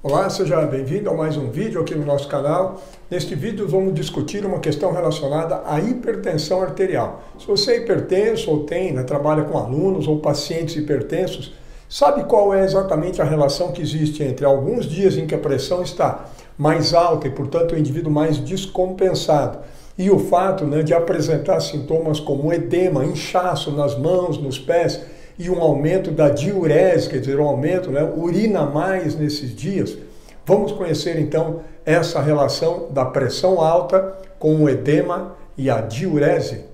Olá, seja bem-vindo a mais um vídeo aqui no nosso canal. Neste vídeo vamos discutir uma questão relacionada à hipertensão arterial. Se você é hipertenso ou trabalha com alunos ou pacientes hipertensos, sabe qual é exatamente a relação que existe entre alguns dias em que a pressão está mais alta e, portanto, o indivíduo mais descompensado e o fato de apresentar sintomas como edema, inchaço nas mãos, nos pés, e um aumento da diurese, quer dizer, um aumento, urina mais nesses dias. Vamos conhecer então essa relação da pressão alta com o edema e a diurese.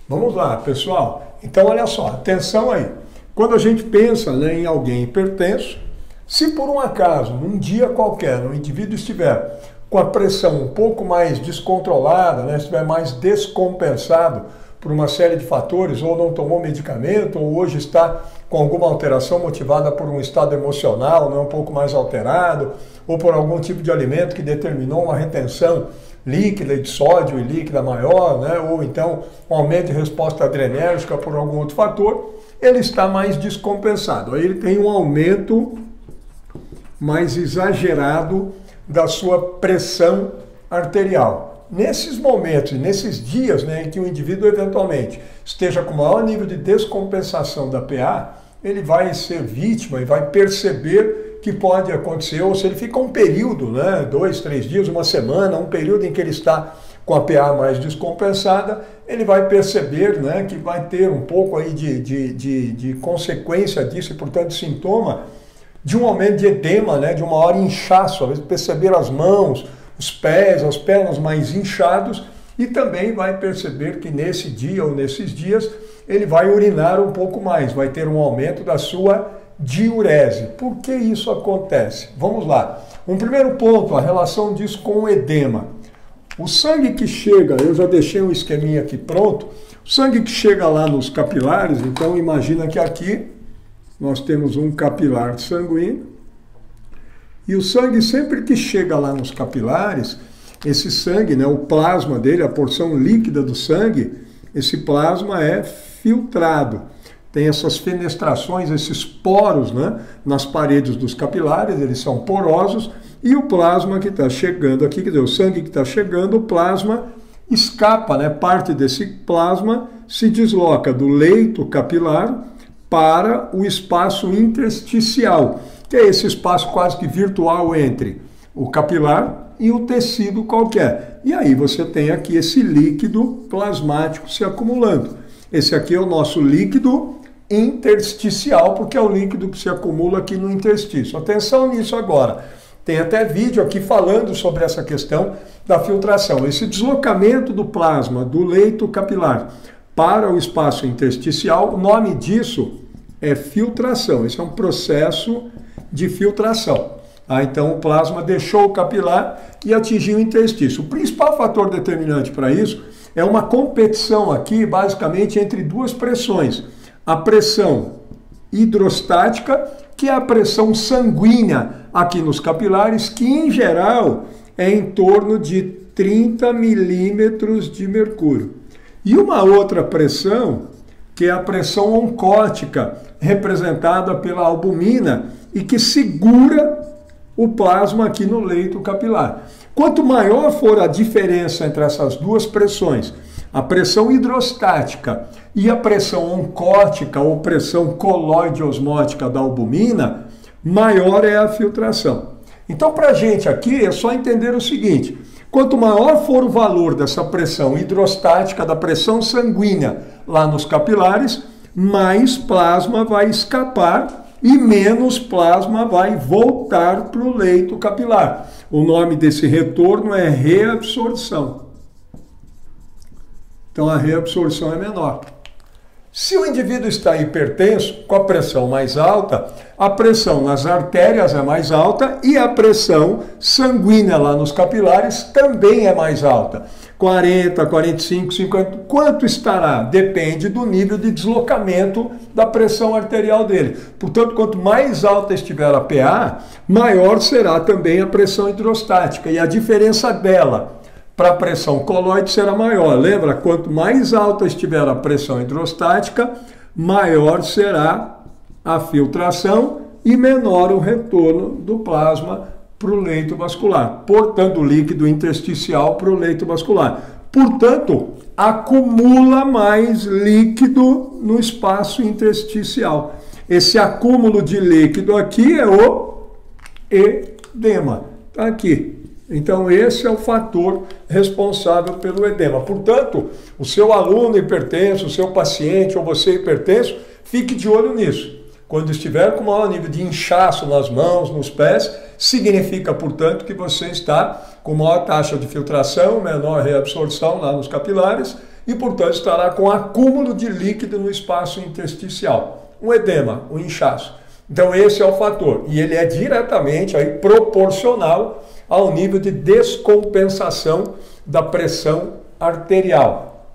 Vamos lá, pessoal. Então, olha só, atenção aí. Quando a gente pensa em alguém hipertenso, se por um acaso, num dia qualquer, o indivíduo estiver com a pressão um pouco mais descontrolada, estiver mais descompensado por uma série de fatores, ou não tomou medicamento, ou hoje está com alguma alteração motivada por um estado emocional um pouco mais alterado, ou por algum tipo de alimento que determinou uma retenção líquida de sódio e líquida maior, ou então um aumento de resposta adrenérgica por algum outro fator, ele está mais descompensado. Aí ele tem um aumento mais exagerado da sua pressão arterial. Nesses momentos, nesses dias em que o indivíduo eventualmente esteja com maior nível de descompensação da PA, ele vai ser vítima e vai perceber que pode acontecer, ou se ele fica um período, 2, 3 dias, uma semana, um período em que ele está com a PA mais descompensada, ele vai perceber que vai ter um pouco aí de consequência disso e, portanto, sintoma de um aumento de edema, de um maior inchaço, às vezes perceber as mãos, os pés, as pernas mais inchados, e também vai perceber que nesse dia ou nesses dias ele vai urinar um pouco mais, vai ter um aumento da sua diurese. Por que isso acontece? Vamos lá. Um primeiro ponto, a relação disso com o edema. O sangue que chega, eu já deixei um esqueminha aqui pronto, o sangue que chega lá nos capilares, então imagina que aqui nós temos um capilar sanguíneo, e o sangue sempre que chega lá nos capilares, esse sangue, o plasma dele, a porção líquida do sangue, esse plasma é filtrado. Tem essas fenestrações, esses poros nas paredes dos capilares, eles são porosos, e o plasma que está chegando aqui, quer dizer, o sangue que está chegando, o plasma escapa, parte desse plasma se desloca do leito capilar para o espaço intersticial, que é esse espaço quase que virtual entre o capilar e o tecido qualquer. E aí você tem aqui esse líquido plasmático se acumulando. Esse aqui é o nosso líquido intersticial, porque é o líquido que se acumula aqui no interstício. Atenção nisso agora. Tem até vídeo aqui falando sobre essa questão da filtração. Esse deslocamento do plasma do leito capilar para o espaço intersticial, o nome disso é filtração. Esse é um processo de filtração. Então o plasma deixou o capilar e atingiu o interstício. O principal fator determinante para isso é uma competição aqui, basicamente, entre duas pressões. A pressão hidrostática, que é a pressão sanguínea aqui nos capilares, que em geral é em torno de 30 milímetros de mercúrio. E uma outra pressão, que é a pressão oncótica, representada pela albumina, e que segura o plasma aqui no leito capilar. Quanto maior for a diferença entre essas duas pressões, a pressão hidrostática e a pressão oncótica, ou pressão colóide osmótica da albumina, maior é a filtração. Então, para a gente aqui, é só entender o seguinte: quanto maior for o valor dessa pressão hidrostática, da pressão sanguínea lá nos capilares, mais plasma vai escapar e menos plasma vai voltar para o leito capilar. O nome desse retorno é reabsorção. Então a reabsorção é menor. Se o indivíduo está hipertenso, com a pressão mais alta, a pressão nas artérias é mais alta e a pressão sanguínea lá nos capilares também é mais alta. 40, 45, 50, quanto estará? Depende do nível de deslocamento da pressão arterial dele. Portanto, quanto mais alta estiver a PA, maior será também a pressão hidrostática. E a diferença dela para a pressão colóide será maior. Lembra? Quanto mais alta estiver a pressão hidrostática, maior será a filtração e menor o retorno do plasma para o leito vascular, portanto, o líquido intersticial para o leito vascular. Portanto, acumula mais líquido no espaço intersticial. Esse acúmulo de líquido aqui é o edema. Está aqui. Então, esse é o fator responsável pelo edema. Portanto, o seu aluno hipertenso, o seu paciente ou você hipertenso, fique de olho nisso. Quando estiver com maior nível de inchaço nas mãos, nos pés, significa, portanto, que você está com maior taxa de filtração, menor reabsorção lá nos capilares e, portanto, estará com acúmulo de líquido no espaço intersticial. Um edema, um inchaço. Então, esse é o fator. E ele é diretamente aí, proporcional ao nível de descompensação da pressão arterial.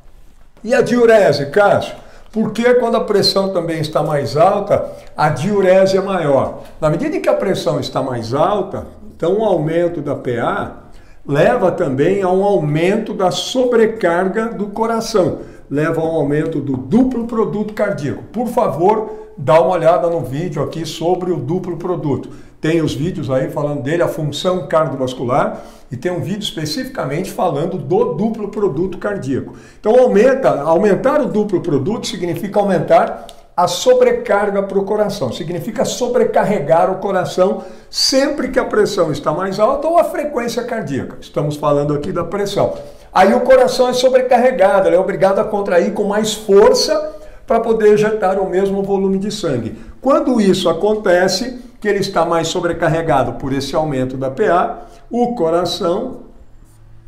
E a diurese, Cássio? Porque quando a pressão também está mais alta, a diurese é maior. Na medida em que a pressão está mais alta, então o aumento da PA leva também a um aumento da sobrecarga do coração, leva a um aumento do duplo produto cardíaco. Por favor, dá uma olhada no vídeo aqui sobre o duplo produto. Tem os vídeos aí falando dele, a função cardiovascular, e tem um vídeo especificamente falando do duplo produto cardíaco. Então, aumentar o duplo produto significa aumentar a sobrecarga para o coração, significa sobrecarregar o coração sempre que a pressão está mais alta ou a frequência cardíaca. Estamos falando aqui da pressão. Aí o coração é sobrecarregado, ele é obrigado a contrair com mais força para poder ejetar o mesmo volume de sangue. Quando isso acontece, que ele está mais sobrecarregado por esse aumento da PA, o coração,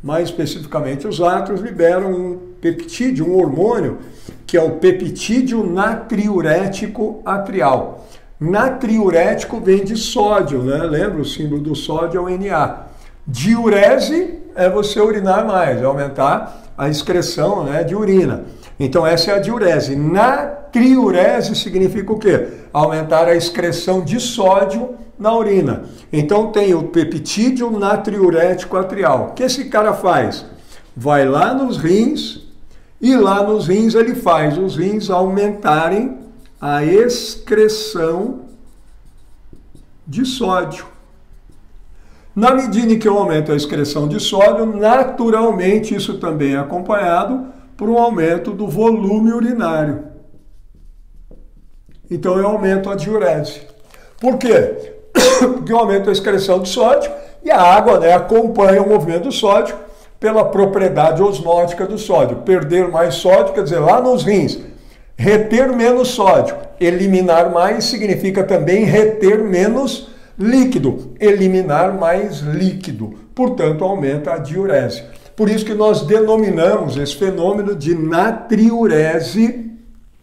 mais especificamente os átrios, liberam um peptídeo, um hormônio, que é o peptídeo natriurético atrial. Natriurético vem de sódio, né? Lembra o símbolo do sódio é o Na. Diurese é você urinar mais, é aumentar a excreção, né, de urina. Então essa é a diurese. Natriurese significa o quê? Aumentar a excreção de sódio na urina. Então tem o peptídeo natriurético atrial. O que esse cara faz? Vai lá nos rins e lá nos rins ele faz os rins aumentarem a excreção de sódio. Na medida em que eu aumento a excreção de sódio, naturalmente isso também é acompanhado por um aumento do volume urinário. Então eu aumento a diurese. Por quê? Porque eu aumento a excreção de sódio e a água, né, acompanha o movimento do sódio pela propriedade osmótica do sódio. Perder mais sódio, quer dizer, lá nos rins, reter menos sódio. Eliminar mais significa também reter menos líquido. Eliminar mais líquido. Portanto, aumenta a diurese. Por isso que nós denominamos esse fenômeno de natriurese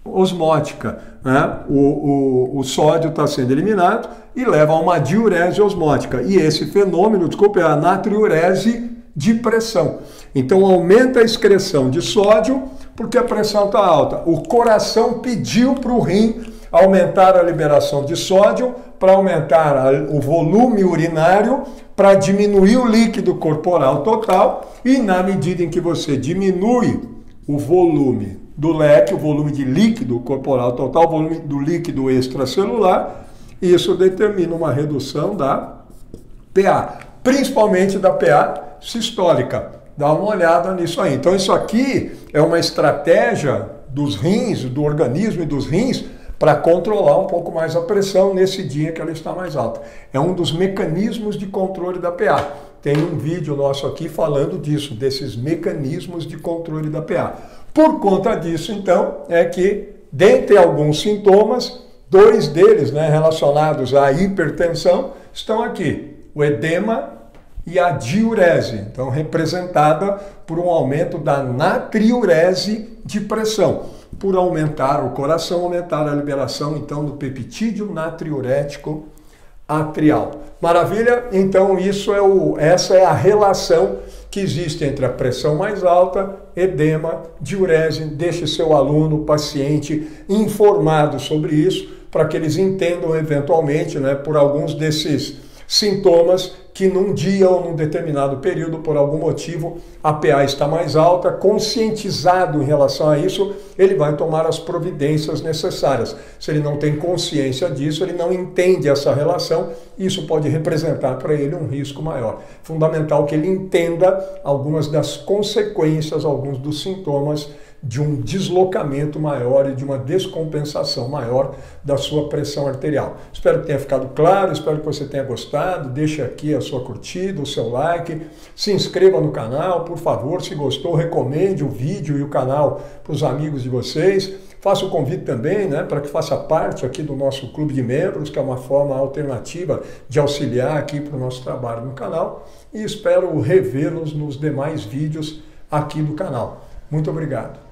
osmótica. Né? O sódio está sendo eliminado e leva a uma diurese osmótica. E esse fenômeno, desculpa, é a natriurese de pressão. Então aumenta a excreção de sódio porque a pressão está alta. O coração pediu para o rim aumentar a liberação de sódio para aumentar o volume urinário, para diminuir o líquido corporal total, e na medida em que você diminui o volume do leque, o volume de líquido corporal total, o volume do líquido extracelular, isso determina uma redução da PA, principalmente da PA sistólica. Dá uma olhada nisso aí. Então isso aqui é uma estratégia dos rins, do organismo e dos rins, para controlar um pouco mais a pressão nesse dia que ela está mais alta. É um dos mecanismos de controle da PA. Tem um vídeo nosso aqui falando disso, desses mecanismos de controle da PA. Por conta disso, então, é que, dentre alguns sintomas, dois deles, né, relacionados à hipertensão, estão aqui. O edema e a diurese, então representada por um aumento da natriurese de pressão. Por aumentar o coração, aumentar a liberação, então, do peptídeo natriurético atrial. Maravilha? Então, essa é a relação que existe entre a pressão mais alta, edema, diurese. Deixe seu aluno, paciente, informado sobre isso, para que eles entendam, eventualmente, né, por alguns desses sintomas que num dia ou num determinado período, por algum motivo, a PA está mais alta, conscientizado em relação a isso, ele vai tomar as providências necessárias. Se ele não tem consciência disso, ele não entende essa relação, isso pode representar para ele um risco maior. Fundamental que ele entenda algumas das consequências, alguns dos sintomas de um deslocamento maior e de uma descompensação maior da sua pressão arterial. Espero que tenha ficado claro, espero que você tenha gostado, deixe aqui a sua curtida, o seu like, se inscreva no canal, por favor, se gostou, recomende o vídeo e o canal para os amigos de vocês. Faço o convite também, para que faça parte aqui do nosso clube de membros, que é uma forma alternativa de auxiliar aqui para o nosso trabalho no canal, e espero revê-los nos demais vídeos aqui do canal. Muito obrigado.